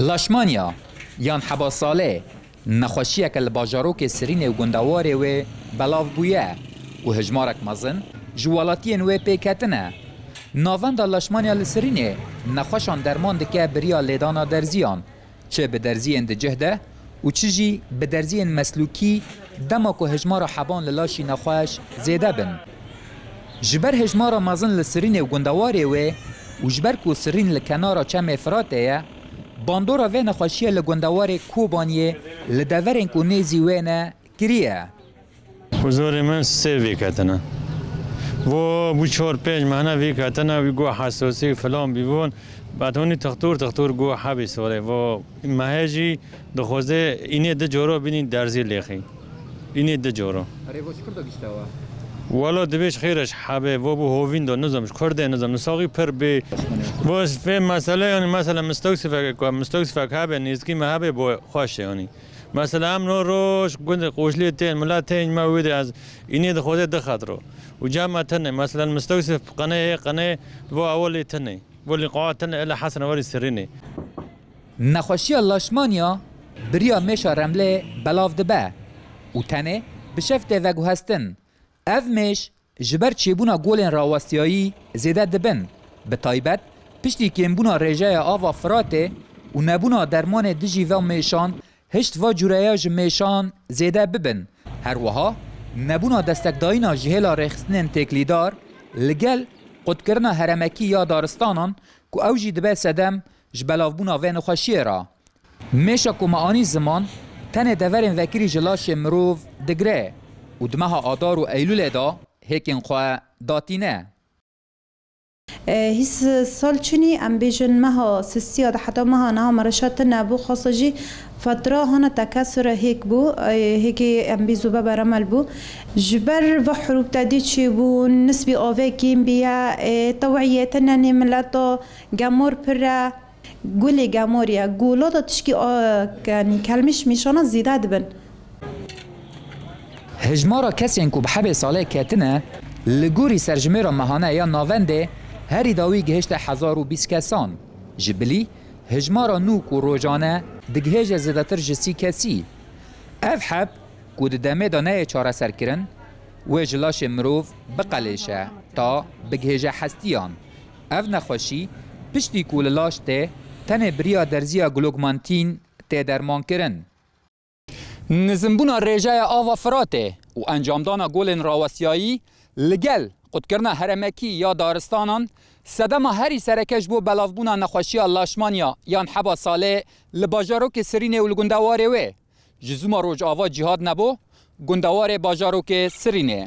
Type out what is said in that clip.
لاشمانیا یان حبا ساله نخوشیه که لباجاروک سرین و گندواره و بلاو بویه و هجمارک مزن جوالاتین و پیکتنه. ناوند لاشمانیا لسرینه نخوشان درمان دکه بریا لیدانا درزیان چه به درزین ده جهده و چه جی به درزین مسلوکی دما که هجمارا حبان للاشی نخوش زیده بن. جبر هجمارا مزن لسرینه و گندواره و جبر که سرین لکنارا چه فراته باندورا و نخوشیه لگندواره کوبانیه لدورین که نیزی وینه کریه. حضور من سه ویکتنه و بو 4-5 ماهنه ویکتنه وی گو حساسی فلان بیون بعد هونی تختور گو حبی سوره و مهجی دخوزه اینه ده جورو بینین درزی لیخی اینه ده جورو اره وش کرده گشته والا دبیش خیرش حبه و بو هوین دو نظامش کرده نظام نساقی پر به باز فهم مسئله یعنی مثلا مستوکسفک حبه نیزکی محبه با خوشه یعنی مثلا امنو روش گند قوشلی تین ملا تین ما ویده از اینی ده خوده دخد رو و جامعه تنه مثلا مستوکسف قنه و اولی تنه ولی قاعد تنه الا حسن ولی سرینه نخوشی لاشمانیا بریا میشا رمله بلاف دبه و تنه بشفته وگو هستن اف میش جبر چیبونا گولین راوستیایی زیده دبن به تایبت پشتی کمبونا رجای آوا فراته و نبونا درمان دجی و میشان هشت و جوریا جمیشان زیده ببن هر وها نبونا دستک داینا جهلا رخصنن تکلیدار لگل قد کرنا هرمکی یا دارستانان که اوجی دبه سدم جبلاف بونا و نخوشیه را میشا که معانی زمان تن دورین وکری جلاش مروف دگره و دمها آدار و ایلول دا هیکن خواه داتینه. هیس سال چنی ام بیجن مها سیاد حتی مها نه مرشات نبو خاصجی فترة هنا تكسر هيك بو هيك ام بيزوبا برمل بو جبر و حروب تديتشي بو نسبي اوفي كيم بيا توعيتنا نملاتو جامور برا قولي جاموريا قولو دا تشكي يعني كلمش ميشانا زيادة دبن هجمارا کسین که بحب ساله کتنه لگوری سرجمه مهانه یا ناونده هری داوی گهشت 1020 کسان جبلی هجمارا نوک و روجانه دگهج زدتر جسی کسی اف حب که دمه دانه چاره سر کرن و جلاش مروف بقلیشه تا بگهج حستیان اف نخوشی پشتی که للاش ته تن بریا درزیا گلوگمانتین ته درمان کرن نزمبونا رجای آوا فراته و انجامدانا گولن راوسیایی لگل قدکرنا هرمکی یا دارستانان سدما هری سرکش بو بلافبونا نخوشی لاشمانیا یان حبا ساله لباجاروک سرینه و لگندواره و جزوما روج آوا جهاد نبو گندواره باجاروک سرینه